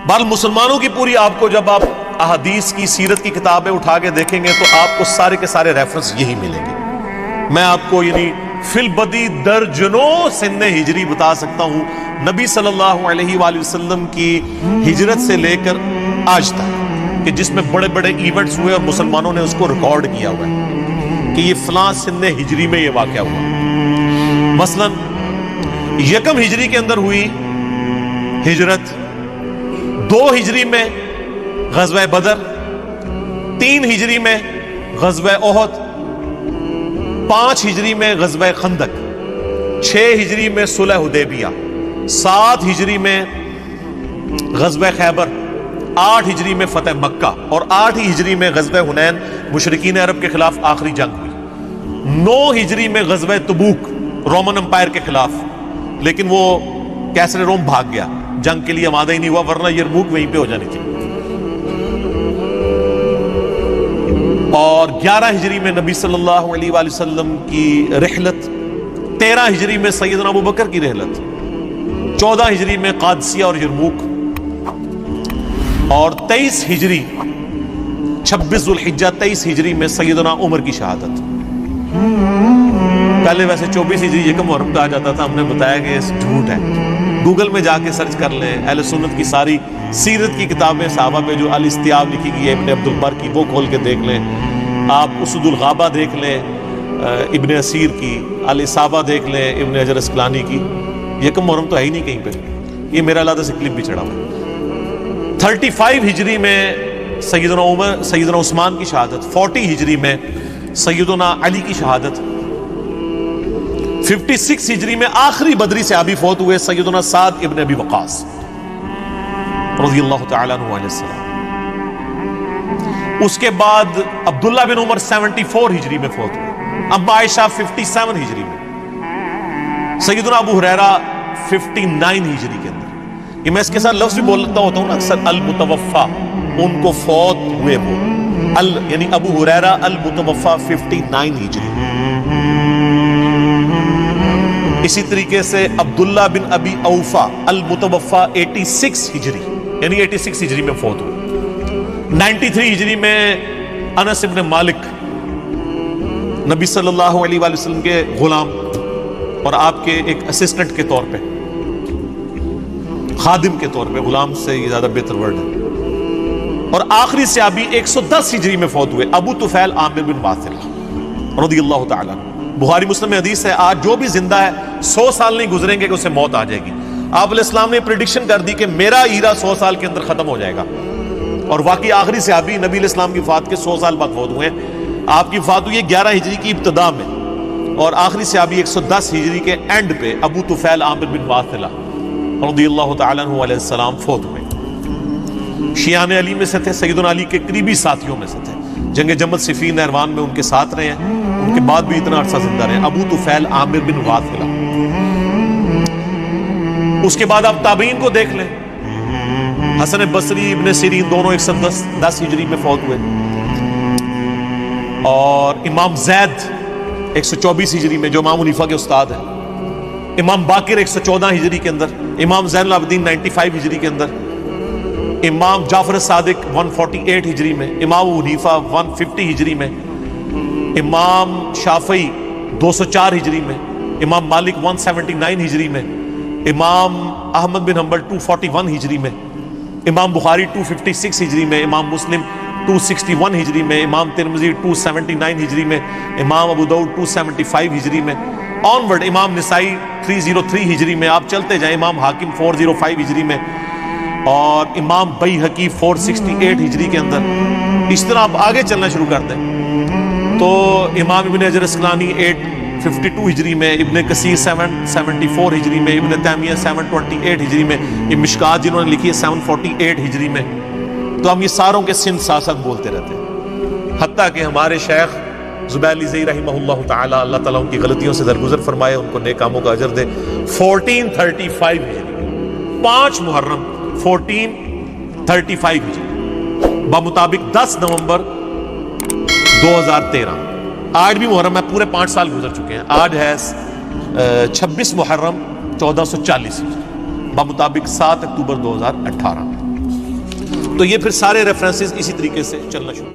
بہرحال مسلمانوں کی پوری آپ کو جب آپ احادیث کی سیرت کی کتابیں اٹھا کے دیکھیں گے تو آپ کو سارے کے سارے ریفرنس یہی ملیں گے. میں آپ کو یعنی فی البدی درجنوں سن ہجری بتا سکتا ہوں نبی صلی اللہ علیہ وآلہ وسلم کی ہجرت سے لے کر آج تک کہ جس میں بڑے بڑے ایونٹس ہوئے اور مسلمانوں نے اس کو ریکارڈ کیا ہوا ہے کہ یہ فلاں سن ہجری میں یہ واقعہ ہوا. مثلا یکم ہجری کے اندر ہوئی ہجرت، 2 ہجری میں غزوہ بدر، 3 ہجری میں غزوہ احد، 5 ہجری میں غزوہ خندق، 6 ہجری میں صلح حدیبیہ، 7 ہجری میں غزوہ خیبر، 8 ہجری میں فتح مکہ اور 8 ہجری میں غزوہ حنین مشرکین عرب کے خلاف آخری جنگ ہوئی. 9 ہجری میں غزوہ تبوک رومن امپائر کے خلاف، لیکن وہ کیسر روم بھاگ گیا، جنگ کے لیے آمادہ ہی نہیں ہوا، ورنہ یرموک وہیں پہ ہو جانی تھی. اور 11 ہجری میں نبی صلی اللہ علیہ وآلہ وسلم کی رحلت، 13 ہجری میں سیدنا ابو بکر کی رحلت، 14 ہجری میں قادسیہ اور یرموک، اور 23 ہجری 26 ذوالحجہ 23 ہجری میں سیدنا عمر کی شہادت. پہلے ویسے 24 ہجری یکم محرم کہا جاتا تھا، ہم نے بتایا کہ یہ جھوٹ ہے. گوگل میں جا کے سرچ کر لیں، اہل سنت کی ساری سیرت کی کتابیں صحابہ پہ جو الاستیاب لکھی گئی ہے ابن عبد البر کی، وہ کھول کے دیکھ لیں. آپ اسد الغابہ دیکھ لیں ابن اسیر کی، الاصابہ دیکھ لیں ابن حجر اسقلانی کی. یکم محرم تو ہے ہی نہیں کہیں پہ، یہ میرا علیحدہ سے کلپ بھی چڑھا ہوا. 35 ہجری میں سیدنا عثمان کی شہادت، 40 ہجری میں سیدنا علی کی شہادت، 56 ہجری میں آخری بدری صحابی فوت ہوئے سیدنا سعد ابن ابی وقاص رضی اللہ تعالیٰ عنہ علیہ السلام. اس کے بعد عبداللہ بن عمر 74 ہجری میں فوت ہوئے، اما عائشہ 57 ہجری میں، سیدنا ابو ہریرہ 59 ہجری کے اندر. یہ میں اس کے ساتھ لفظ بھی بولتا ہوتا ہوں نا اکثر، المتوفا، ان کو فوت ہوئے وہ، یعنی ابو ہریرہ المتوفا 59 ہجری. اسی طریقے سے عبداللہ بن ابی اوفا المتوفا 86 ہجری، یعنی 86 ہجری میں فوت ہوئے. 93 ہجری میں انس ابن مالک، نبی صلی اللہ علیہ وآلہ وسلم کے غلام اور آپ کے ایک اسسٹنٹ کے طور پہ، خادم کے طور پہ، غلام سے یہ زیادہ بہتر ورڈ ہے. اور آخری صحابی 110 ہجری میں فوت ہوئے ابو طفیل عامر بن واثل رضی اللہ تعالیٰ. بخاری مسلم میں حدیث ہے، آج جو بھی زندہ ہے 100 سال نہیں گزریں گے کہ اسے موت آ جائے گی. آپ علیہ السلام نے پریڈکشن کر دی کہ میرا ایرا 100 سال کے اندر ختم ہو جائے گا، اور واقعی آخری صحابی نبی علیہ السلام کی وفات کے 100 سال بعد فوت ہوئے ہیں. آپ کی وفات ہوئی ہے 11 ہجری کی ابتدا میں، اور آخری صحابی 110 ہجری کے اینڈ پہ ابو طفیل عامر بن واثلہ رضی اللہ تعالیٰ عنہ علیہ السلام فوت ہوئے. شیعان علی میں سے تھے، سیدنا علی کے قریبی ساتھیوں میں سے تھے، جنگ جمل صفین نہروان میں ان کے ساتھ رہے ہیں، ان کے بعد بھی اتنا عرصہ زندہ رہے. ابو طفیل عامر بن واثلہ. اس کے بعد آپ تابعین کو دیکھ لیں، حسن بصری، ابن سیرین، دونوں 110 ہجری میں فوت ہوئے. اور امام زید 124 ہجری میں، جو امام حنیفہ کے استاد ہیں. امام باقر 114 ہجری کے اندر، امام زین العابدین 95 ہجری کے اندر، امام جعفر صادق 148 ہجری میں، امام حنیفہ 150 ہجری میں، امام شافعی 204 ہجری میں، امام مالک 179 ہجری میں، امام احمد بن حنبل 241 ہجری میں، امام بخاری 256 ہجری میں، امام مسلم 261 ہجری میں، امام ترمذی 279 ہجری میں، امام ابو داؤد 275 ہجری میں، آنورڈ امام نسائی 303 ہجری میں. آپ چلتے جائیں، امام حاکم 405 ہجری میں، اور امام بیہقی 468 ہجری کے اندر. اس طرح آپ آگے چلنا شروع کر دیں تو امام ابن حجر اسقلانی 852 ہجری میں، ابن کثیر 774 ہجری میں، ابن تیمیہ 728 ہجری میں، یہ مشکات جنہوں نے لکھی ہے 748 ہجری میں. تو ہم یہ ساروں کے سن ساتھ ساتھ بولتے رہتے ہیں، حتیٰ کہ ہمارے شیخ زبیر زئی رحمہ اللہ تعالی، اللہ تعالیٰ ان کی غلطیوں سے درگزر فرمائے، ان کو نیک کاموں کا اجر دے، 1435 ہجری 5 محرم 1435 ہجری بمطابق 10 نومبر 2013. آج بھی محرم ہے، پورے 5 سال گزر چکے ہیں. آج ہے 26 محرم 1440 بمطابق 7 اکتوبر 2018. تو یہ پھر سارے ریفرنسز اسی طریقے سے چلنا شروع